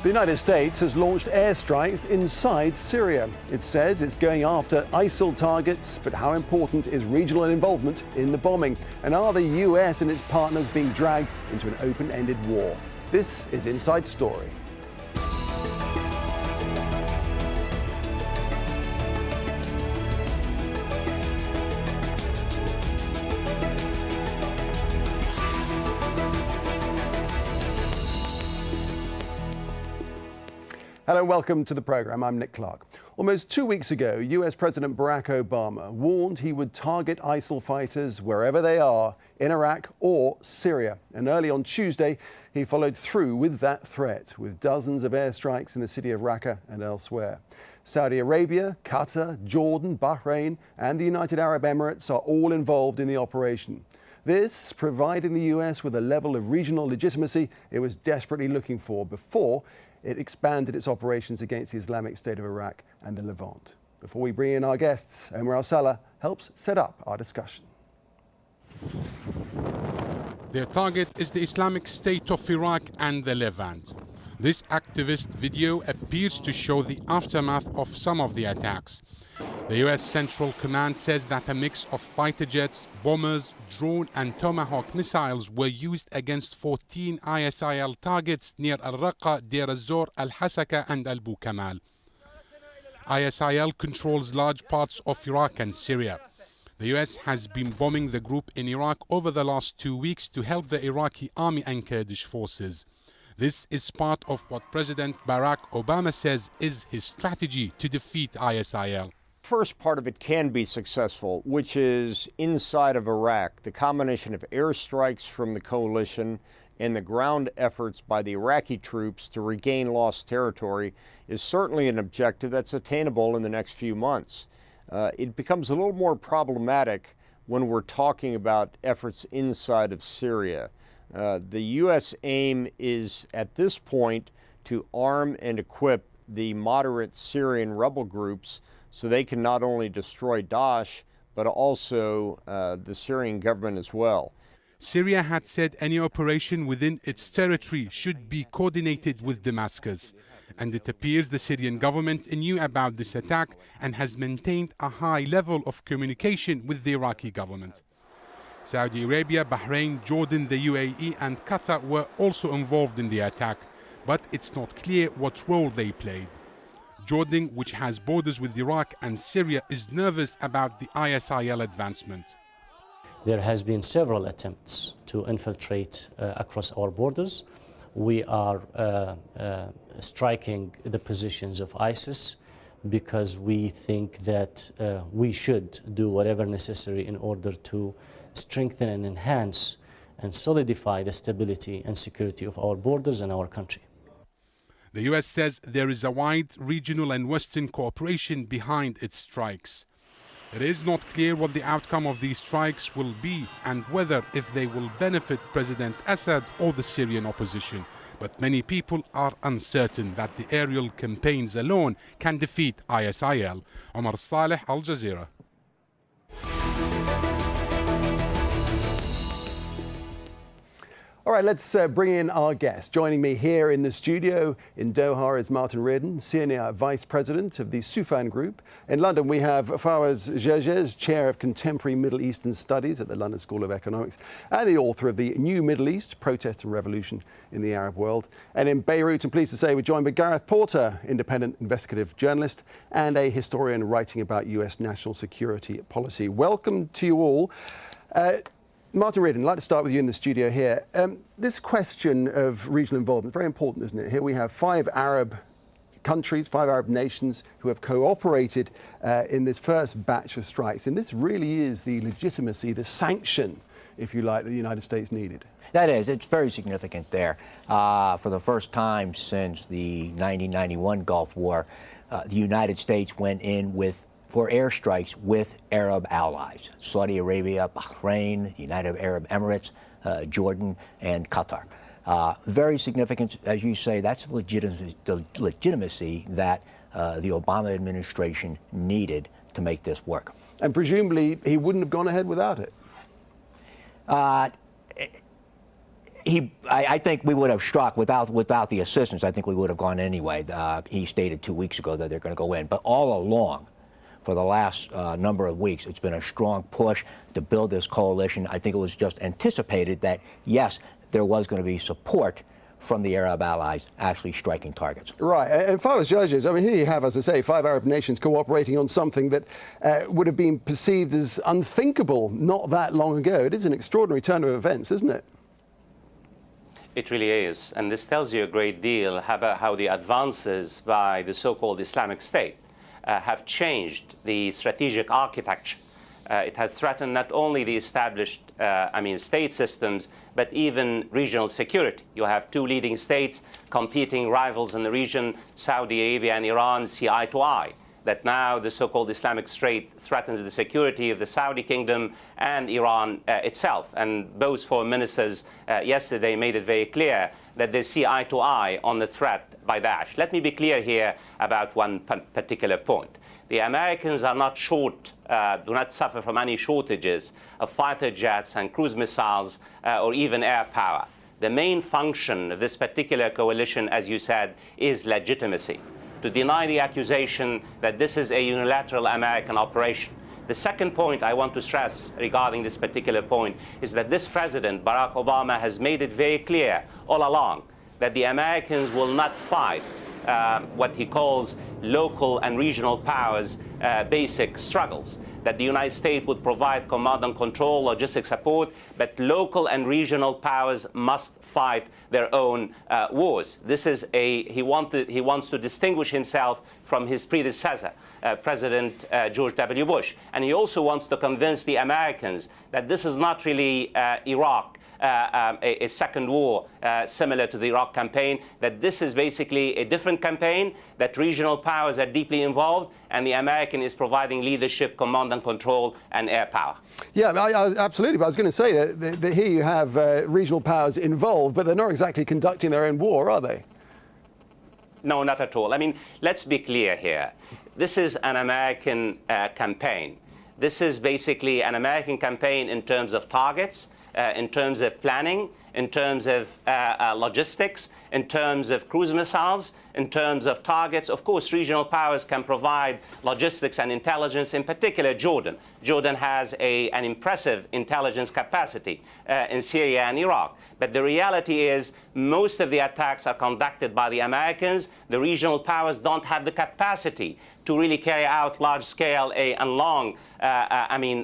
The United States has launched airstrikes inside Syria. It says it's going after ISIL targets, but how important is regional involvement in the bombing? And are the US and its partners being dragged into an open-ended war? This is Inside Story. Hello and welcome to the programme. I'm Nick Clark. Almost 2 weeks ago, US President Barack Obama warned he would target ISIL fighters wherever they are, in Iraq or Syria. And early on Tuesday, he followed through with that threat, with dozens of airstrikes in the city of Raqqa and elsewhere. Saudi Arabia, Qatar, Jordan, Bahrain and the United Arab Emirates are all involved in the operation. This providing the US with a level of regional legitimacy it was desperately looking for before it expanded its operations against the Islamic State of Iraq and the Levant. Before we bring in our guests, Omar Al-Salah helps set up our discussion. Their target is the Islamic State of Iraq and the Levant. This activist video appears to show the aftermath of some of the attacks. The US Central Command says that a mix of fighter jets, bombers, drone and Tomahawk missiles were used against 14 ISIL targets near Al-Raqqa, Deir ez-Zor, Al-Hasaka and Al-Bukamal. ISIL controls large parts of Iraq and Syria. The US has been bombing the group in Iraq over the last 2 weeks to help the Iraqi army and Kurdish forces. This is part of what President Barack Obama says is his strategy to defeat ISIL. First part of it can be successful, which is inside of Iraq. The combination of airstrikes from the coalition and the ground efforts by the Iraqi troops to regain lost territory is certainly an objective that's attainable in the next few months. It becomes a little more problematic when we're talking about efforts inside of Syria. The U.S. aim is, at this point, to arm and equip the moderate Syrian rebel groups so they can not only destroy Daesh, but also the Syrian government as well. Syria had said any operation within its territory should be coordinated with Damascus. And it appears the Syrian government knew about this attack and has maintained a high level of communication with the Iraqi government. Saudi Arabia, Bahrain, Jordan, the UAE and Qatar were also involved in the attack, but it's not clear what role they played. Jordan, which has borders with Iraq and Syria, is nervous about the ISIL advancement. There has been several attempts to infiltrate across our borders. We are striking the positions of ISIS because we think that we should do whatever necessary in order to strengthen and enhance and solidify the stability and security of our borders and our country. The US says there is a wide regional and Western cooperation behind its strikes. It is not clear what the outcome of these strikes will be and whether if they will benefit President Assad or the Syrian opposition. But many people are uncertain that the aerial campaigns alone can defeat ISIL. Omar Saleh, Al Jazeera. All right, let's bring in our guest. Joining me here in the studio in Doha is Martin Reardon, Senior Vice President of the Soufan Group. In London, we have Fawaz Gerges, Chair of Contemporary Middle Eastern Studies at the London School of Economics, and the author of the New Middle East, Protest and Revolution in the Arab World. And in Beirut, I'm pleased to say we're joined by Gareth Porter, independent investigative journalist and a historian writing about US national security policy. Welcome to you all. Martin Reardon, I'd like to start with you in the studio here. This question of regional involvement, very important, isn't it? Here we have 5 Arab countries, 5 Arab nations who have cooperated in this first batch of strikes. And this really is the legitimacy, the sanction, if you like, that the United States needed. That is, it's very significant there. For the first time since the 1991 Gulf War, the United States went in for airstrikes with Arab allies, Saudi Arabia, Bahrain, the United Arab Emirates, Jordan, and Qatar. Very significant, as you say, that's the legitimacy that the Obama administration needed to make this work. And presumably he wouldn't have gone ahead without it. I think we would have struck without the assistance. I think we would have gone anyway. He stated 2 weeks ago that they're going to go in. But all along, for the last number of weeks, it's been a strong push to build this coalition. I think it was just anticipated that, yes, there was going to be support from the Arab allies actually striking targets. Right. And Dr.Gerges, I mean, here you have, as I say, 5 Arab nations cooperating on something that would have been perceived as unthinkable not that long ago. It is an extraordinary turn of events, isn't it? It really is. And this tells you a great deal about how the advances by the so-called Islamic State have changed the strategic architecture. It has threatened not only the established, state systems, but even regional security. You have 2 leading states, competing rivals in the region, Saudi Arabia and Iran, see eye to eye. That now the so-called Islamic State threatens the security of the Saudi kingdom and Iran itself. And both foreign ministers yesterday made it very clear that they see eye to eye on the threat by Daesh. Let me be clear here about one particular point. The Americans are not short, do not suffer from any shortages of fighter jets and cruise missiles or even air power. The main function of this particular coalition, as you said, is legitimacy. To deny the accusation that this is a unilateral American operation. The second point I want to stress regarding this particular point is that this president, Barack Obama, has made it very clear all along that the Americans will not fight what he calls local and regional powers' basic struggles. That the United States would provide command and control, logistic support, but local and regional powers must fight their own wars. This is he wants to distinguish himself from his predecessor, President George W. Bush. And he also wants to convince the Americans that this is not really Iraq, a second war similar to the Iraq campaign, that this is basically a different campaign, that regional powers are deeply involved, and the American is providing leadership, command and control, and air power. Yeah, absolutely. But I was going to say that here you have regional powers involved, but they're not exactly conducting their own war, are they? No, not at all. I mean, let's be clear here. This is an American campaign. This is basically an American campaign in terms of targets, in terms of planning, in terms of logistics, in terms of cruise missiles, in terms of targets. Of course, regional powers can provide logistics and intelligence, in particular Jordan. Jordan has an impressive intelligence capacity in Syria and Iraq. But the reality is most of the attacks are conducted by the Americans. The regional powers don't have the capacity to really carry out large-scale and long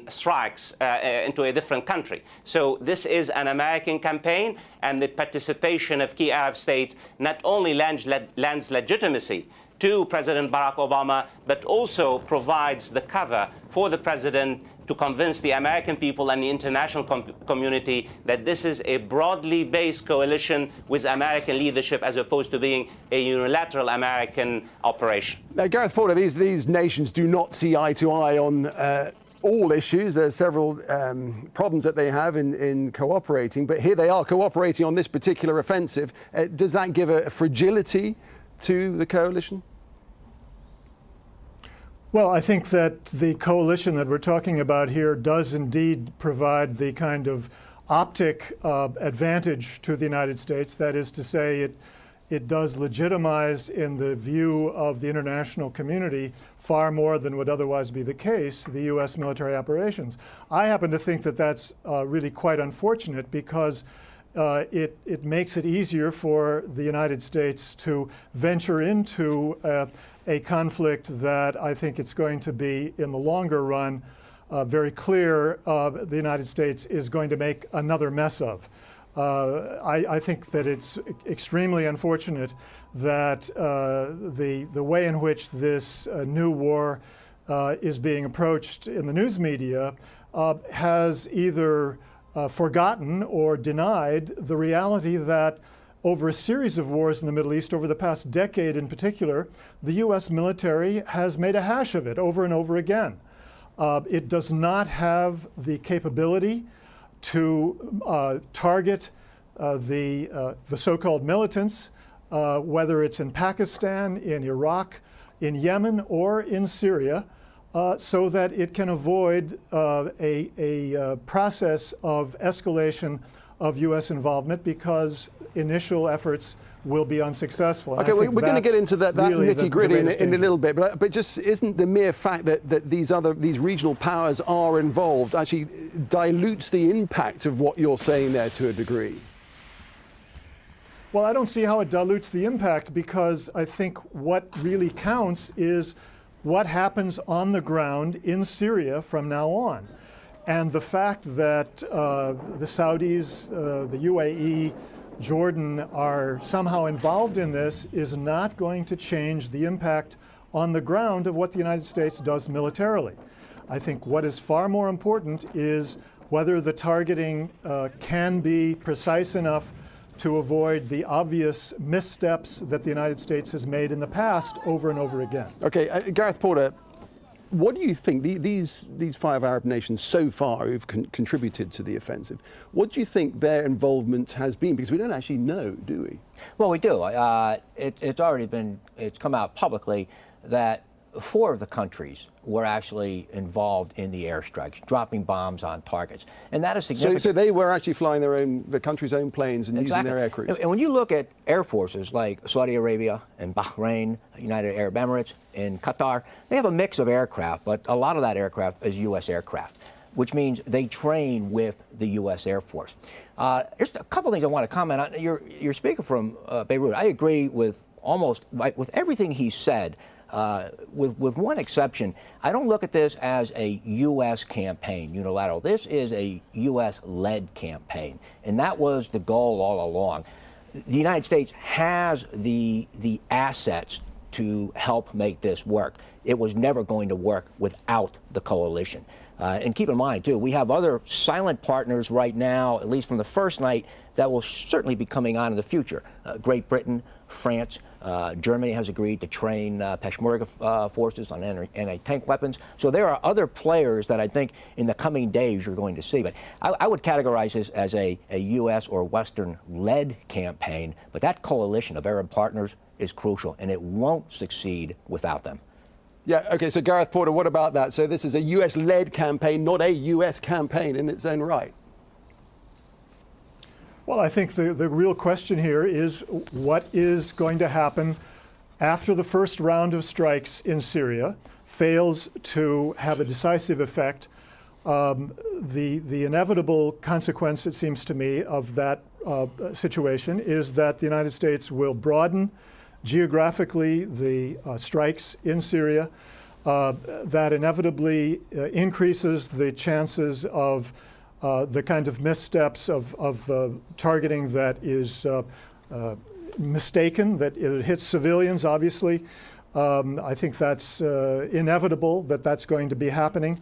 strikes into a different country. So this is an American campaign, and the participation of key Arab states not only lends legitimacy to President Barack Obama, but also provides the cover for the president to convince the American people and the international community that this is a broadly based coalition with American leadership as opposed to being a unilateral American operation. Now, Gareth Porter, these nations do not see eye to eye on all issues. There are several problems that they have in cooperating, but here they are cooperating on this particular offensive. Does that give a fragility to the coalition? Well, I think that the coalition that we're talking about here does indeed provide the kind of optic advantage to the United States. That is to say, it does legitimize in the view of the international community far more than would otherwise be the case, the U.S. military operations. I happen to think that that's really quite unfortunate because it makes it easier for the United States to venture into a conflict that I think it's going to be, in the longer run, very clear the United States is going to make another mess of. I think that it's extremely unfortunate that the way in which this new war is being approached in the news media has either forgotten or denied the reality that over a series of wars in the Middle East, over the past decade in particular, the U.S. military has made a hash of it over and over again. It does not have the capability to target the so-called militants, whether it's in Pakistan, in Iraq, in Yemen, or in Syria, so that it can avoid a process of escalation of U.S. involvement because initial efforts will be unsuccessful. Okay, we're going to get into that really nitty-gritty in a little bit, but just isn't the mere fact that these regional powers are involved actually dilutes the impact of what you're saying there to a degree? Well, I don't see how it dilutes the impact, because I think what really counts is what happens on the ground in Syria from now on. And the fact that the Saudis, the UAE, Jordan are somehow involved in this is not going to change the impact on the ground of what the United States does militarily. I think what is far more important is whether the targeting can be precise enough to avoid the obvious missteps that the United States has made in the past over and over again. Okay, Gareth Porter, what do you think, these 5 Arab nations so far who've contributed to the offensive, what do you think their involvement has been? Because we don't actually know, do we? Well, we do. It's come out publicly that 4 of the countries were actually involved in the airstrikes, dropping bombs on targets. And that is significant. So they were actually flying the country's own planes and Exactly. using their air crews. And when you look at air forces like Saudi Arabia and Bahrain, United Arab Emirates, and Qatar, they have a mix of aircraft, but a lot of that aircraft is U.S. aircraft, which means they train with the U.S. Air Force. There's a couple things I want to comment on. Your speaker from Beirut, I agree with with everything he said. With one exception, I don't look at this as a U.S. campaign, unilateral. This is a U.S.-led campaign, and that was the goal all along. The United States has the assets to help make this work. It was never going to work without the coalition. And keep in mind, too, we have other silent partners right now, at least from the first night, that will certainly be coming on in the future. Great Britain, France, Germany has agreed to train Peshmerga forces on anti-tank weapons. So there are other players that I think in the coming days you're going to see. But I would categorize this as a U.S. or Western-led campaign. But that coalition of Arab partners is crucial, and it won't succeed without them. Yeah, okay, so Gareth Porter, what about that? So this is a US-led campaign, not a US campaign in its own right. Well, I think the real question here is what is going to happen after the first round of strikes in Syria fails to have a decisive effect. The inevitable consequence, it seems to me, of that situation is that the United States will broaden geographically the strikes in Syria. That inevitably increases the chances of the kind of missteps of targeting that is mistaken, that it hits civilians, obviously. I think that's inevitable that that's going to be happening.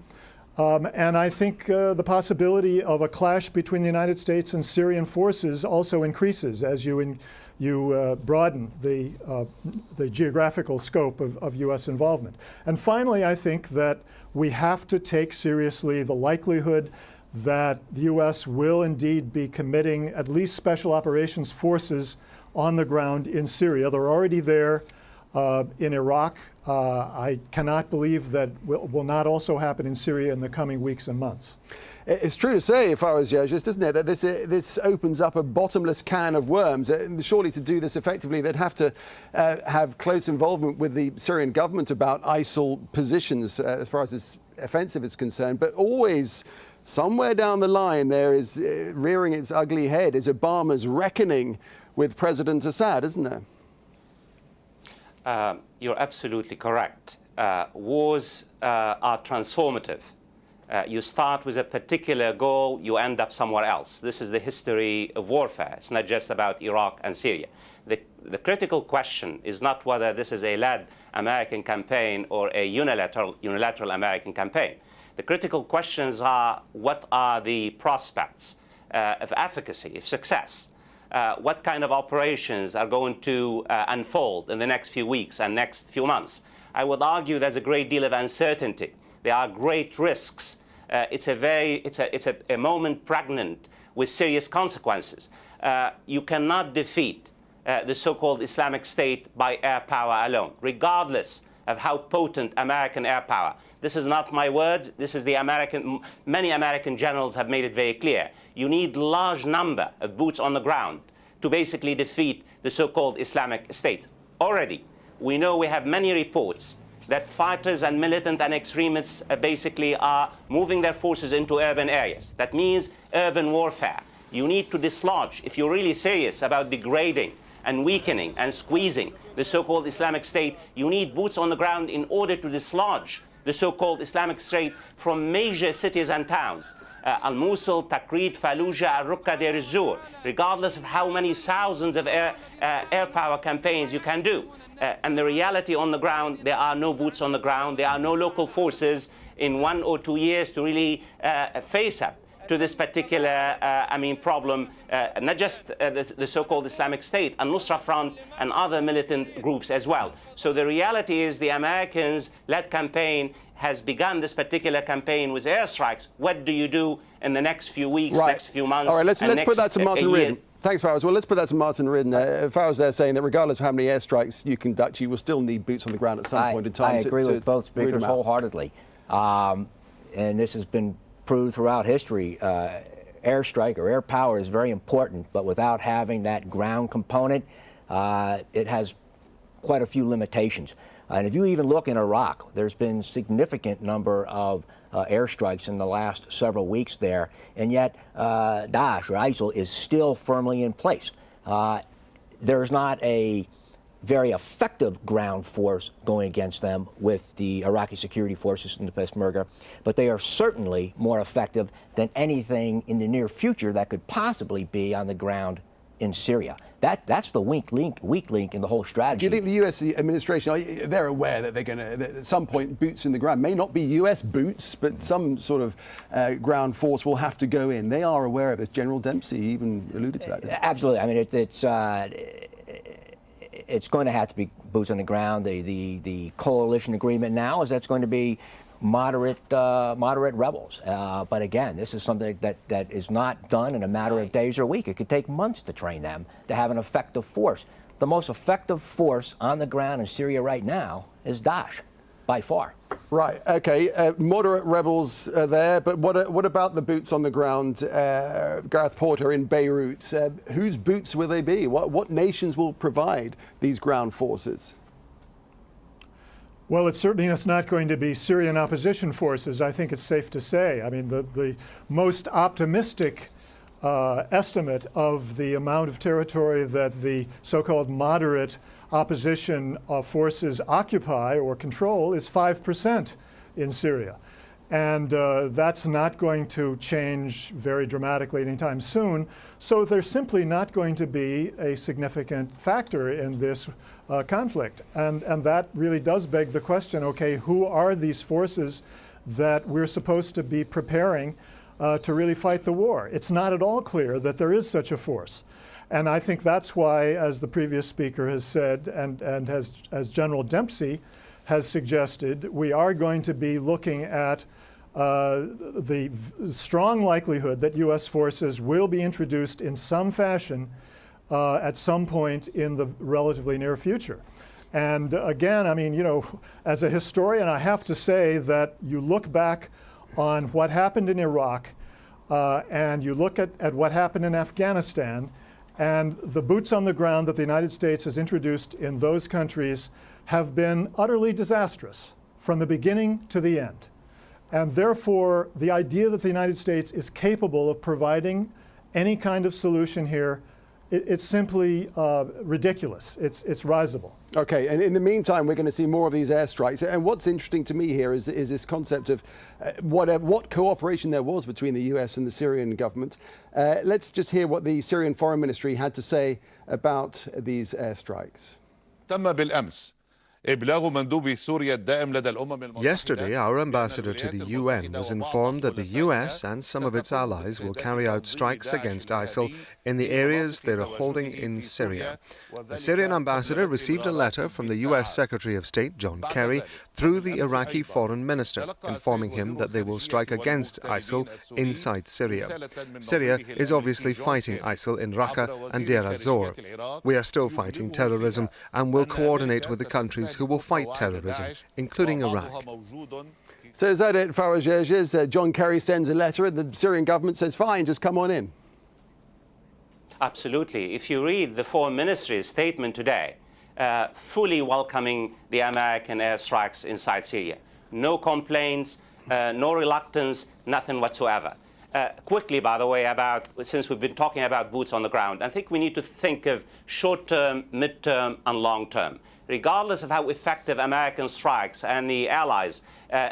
And I think the possibility of a clash between the United States and Syrian forces also increases as you broaden the geographical scope of U.S. involvement. And finally, I think that we have to take seriously the likelihood that the U.S. will indeed be committing at least special operations forces on the ground in Syria. They're already there in Iraq. I cannot believe that will not also happen in Syria in the coming weeks and months. It's true to say, Dr.Gerges, isn't it, that this opens up a bottomless can of worms. Surely to do this effectively, they'd have to have close involvement with the Syrian government about ISIL positions as far as this offensive is concerned. But always, somewhere down the line, there is rearing its ugly head is Obama's reckoning with President Assad, isn't there? You're absolutely correct. Wars are transformative. You start with a particular goal, you end up somewhere else. This is the history of warfare. It's not just about Iraq and Syria. The critical question is not whether this is a led American campaign or a unilateral American campaign. The critical questions are, what are the prospects of efficacy, of success? What kind of operations are going to unfold in the next few weeks and next few months? I would argue there's a great deal of uncertainty. There are great risks. It's a moment pregnant with serious consequences. You cannot defeat the so-called Islamic State by air power alone, regardless of how potent American air power. This is not my words. This is many American generals have made it very clear. You need large number of boots on the ground to basically defeat the so-called Islamic State. Already, we know we have many reports that fighters and militant and extremists basically are moving their forces into urban areas. That means urban warfare. You need to dislodge, if you're really serious about degrading and weakening and squeezing the so-called Islamic State, you need boots on the ground in order to dislodge the so-called Islamic State from major cities and towns. Al-Mosul, Tikrit, Fallujah, Al-Raqqa, Deir ez-Zor, regardless of how many thousands of air power campaigns you can do. And the reality on the ground, there are no boots on the ground, there are no local forces in 1 or 2 years to really face up to this particular problem, not just the so-called Islamic State, Al-Nusra Front and other militant groups as well. So the reality is the Americans-led campaign has begun this particular campaign with airstrikes. What do you do in the next few weeks, next few months? All right, let's put that to Martin Ridden. Thanks, Fawaz. Well, let's put that to Martin Ridden. Fawaz there saying that regardless of how many airstrikes you conduct, you will still need boots on the ground at some point in time. I agree with both speakers wholeheartedly. And this has been proved throughout history. Airstrike or air power is very important, but without having that ground component, it has quite a few limitations. And if you even look in Iraq, there's been significant number of airstrikes in the last several weeks there, and yet Daesh or ISIL is still firmly in place. There's not a very effective ground force going against them with the Iraqi security forces and the Peshmerga, but they are certainly more effective than anything in the near future that could possibly be on the ground in Syria. That's the weak link in the whole strategy. Do you think the U.S. administration, they're aware that they're going to, at some point, boots in the ground, may not be U.S. boots, but some sort of ground force will have to go in? They are aware of this. General Dempsey even alluded to that. Absolutely. I mean, it's going to have to be boots on the ground. The coalition agreement now is that's going to be moderate rebels. But again, this is something that is not done in a matter of days or a week. It could take months to train them to have an effective force. The most effective force on the ground in Syria right now is Daesh, by far. Right, okay, moderate rebels are there, but what about the boots on the ground? Gareth Porter in Beirut, whose boots will they be? What nations will provide these ground forces? Well, it's certainly not going to be Syrian opposition forces, I think it's safe to say. I mean, the most optimistic estimate of the amount of territory that the so-called moderate opposition forces occupy or control is 5% in Syria. And that's not going to change very dramatically anytime soon. So they're simply not going to be a significant factor in this conflict. And that really does beg the question, okay, who are these forces that we're supposed to be preparing to really fight the war? It's not at all clear that there is such a force. And I think that's why, as the previous speaker has said, and as General Dempsey has suggested, we are going to be looking at the strong likelihood that U.S. forces will be introduced in some fashion at some point in the relatively near future. And again, I mean, you know, as a historian, I have to say that you look back on what happened in Iraq and you look at what happened in Afghanistan, and the boots on the ground that the United States has introduced in those countries have been utterly disastrous from the beginning to the end. And therefore, the idea that the United States is capable of providing any kind of solution here, it's simply ridiculous. It's risible. Okay, and in the meantime, we're going to see more of these airstrikes. And what's interesting to me here is this concept of what cooperation there was between the US and the Syrian government. Let's just hear what the Syrian Foreign Ministry had to say about these airstrikes. Yesterday, our ambassador to the UN was informed that the US and some of its allies will carry out strikes against ISIL in the areas they are holding in Syria. The Syrian ambassador received a letter from the US Secretary of State, John Kerry, through the Iraqi foreign minister, informing him that they will strike against ISIL inside Syria. Syria is obviously fighting ISIL in Raqqa and Deir ez-Zor. We are still fighting terrorism and will coordinate with the countries who will fight terrorism, including Iraq. So is that it, Dr.Gerges? John Kerry sends a letter and the Syrian government says, fine, just come on in. Absolutely. If you read the Foreign Ministry's statement today, fully welcoming the American airstrikes inside Syria. No complaints, no reluctance, nothing whatsoever. Quickly, by the way, since we've been talking about boots on the ground, I think we need to think of short-term, mid-term, and long-term. Regardless of how effective American strikes and the allies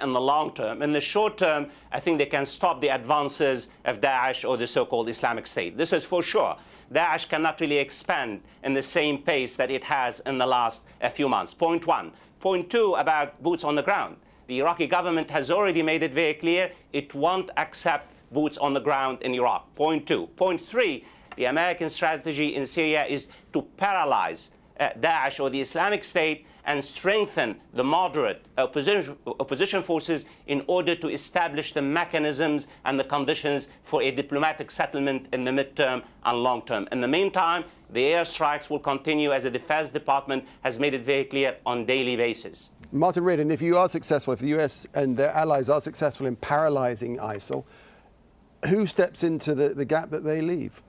in the long term, in the short term, I think they can stop the advances of Daesh or the so-called Islamic State. This is for sure. Daesh cannot really expand in the same pace that it has in the last few months. Point one. Point two, about boots on the ground. The Iraqi government has already made it very clear it won't accept boots on the ground in Iraq. Point two. Point three, the American strategy in Syria is to paralyze Daesh or the Islamic State and strengthen the moderate opposition forces in order to establish the mechanisms and the conditions for a diplomatic settlement in the midterm and long term. In the meantime, the airstrikes will continue, as the Defense Department has made it very clear, on a daily basis. Martin Reardon, if you are successful, if the US and their allies are successful in paralyzing ISIL, who steps into the gap that they leave?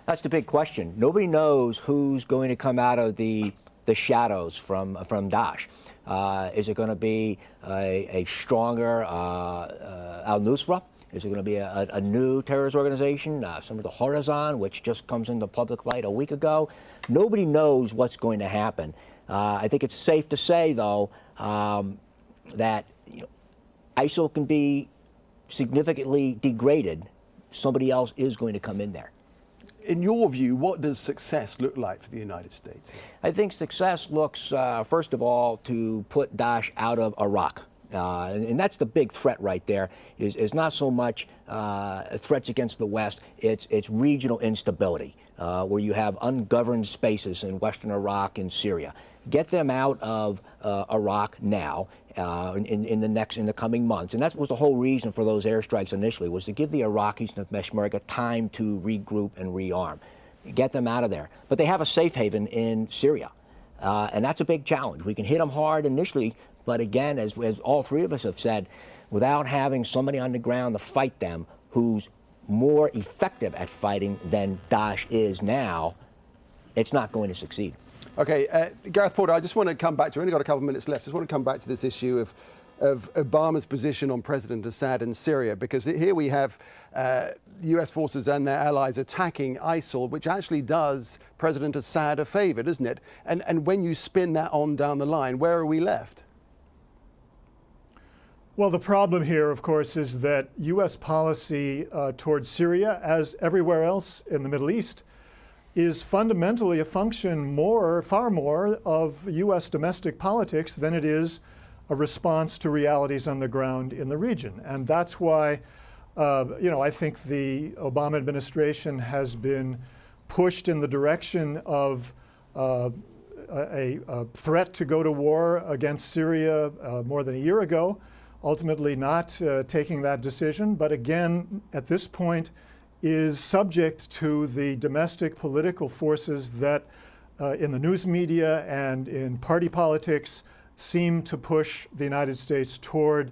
That's the big question. Nobody knows who's going to come out of the shadows from Daesh. Is it going to be a stronger al-Nusra? Is it going to be a new terrorist organization, similar to Khorasan, which just comes into public light a week ago? Nobody knows what's going to happen. I think it's safe to say, though, that ISIL can be significantly degraded. Somebody else is going to come in there. In your view, what does success look like for the United States? I think success looks, first of all, to put Daesh out of Iraq. And that's the big threat right there, is not so much threats against the West, it's regional instability, where you have ungoverned spaces in western Iraq and Syria. Get them out of Iraq now, in the coming months. And that was the whole reason for those airstrikes initially, was to give the Iraqis and the Peshmerga time to regroup and rearm. Get them out of there. But they have a safe haven in Syria. And that's a big challenge. We can hit them hard initially, but again, as all three of us have said, without having somebody on the ground to fight them who's more effective at fighting than Daesh is now, it's not going to succeed. Okay, Gareth Porter, I just want to come back to, we've only got a couple of minutes left, I just want to come back to this issue of Obama's position on President Assad in Syria, because here we have US forces and their allies attacking ISIL, which actually does President Assad a favor, doesn't it? And when you spin that on down the line, where are we left? Well, the problem here, of course, is that US policy towards Syria, as everywhere else in the Middle East, is fundamentally a function far more of US domestic politics than it is a response to realities on the ground in the region. And that's why, I think the Obama administration has been pushed in the direction of a threat to go to war against Syria more than a year ago, ultimately not taking that decision. But again, at this point, is subject to the domestic political forces that in the news media and in party politics seem to push the United States toward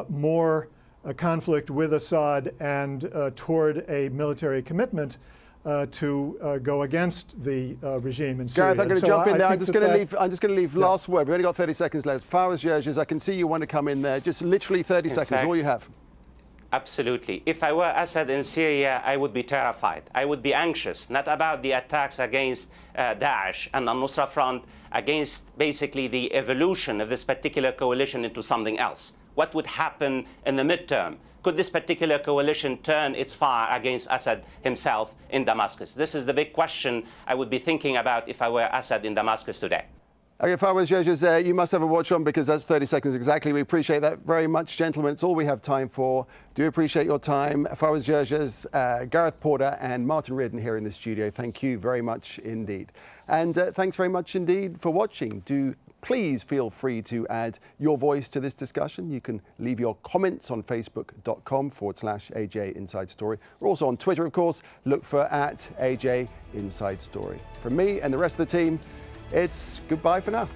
more conflict with Assad and toward a military commitment to go against the regime in Syria. Gareth, I'm going to jump in there. I'm just going to leave last word. We've only got 30 seconds left. Fawaz, I can see you want to come in there. Just literally 30 seconds, all you have. Absolutely. If I were Assad in Syria, I would be terrified. I would be anxious, not about the attacks against Daesh and the Nusra Front, against basically the evolution of this particular coalition into something else. What would happen in the midterm? Could this particular coalition turn its fire against Assad himself in Damascus? This is the big question I would be thinking about if I were Assad in Damascus today. Okay, Fawaz, you must have a watch on because that's 30 seconds exactly. We appreciate that very much, gentlemen. It's all we have time for. Do appreciate your time. Fawaz, Gareth Porter and Martin Reardon here in the studio. Thank you very much indeed. And thanks very much indeed for watching. Do please feel free to add your voice to this discussion. You can leave your comments on facebook.com/AJ Inside Story. We're also on Twitter, of course. Look for @AJ Inside Story. From me and the rest of the team, it's goodbye for now.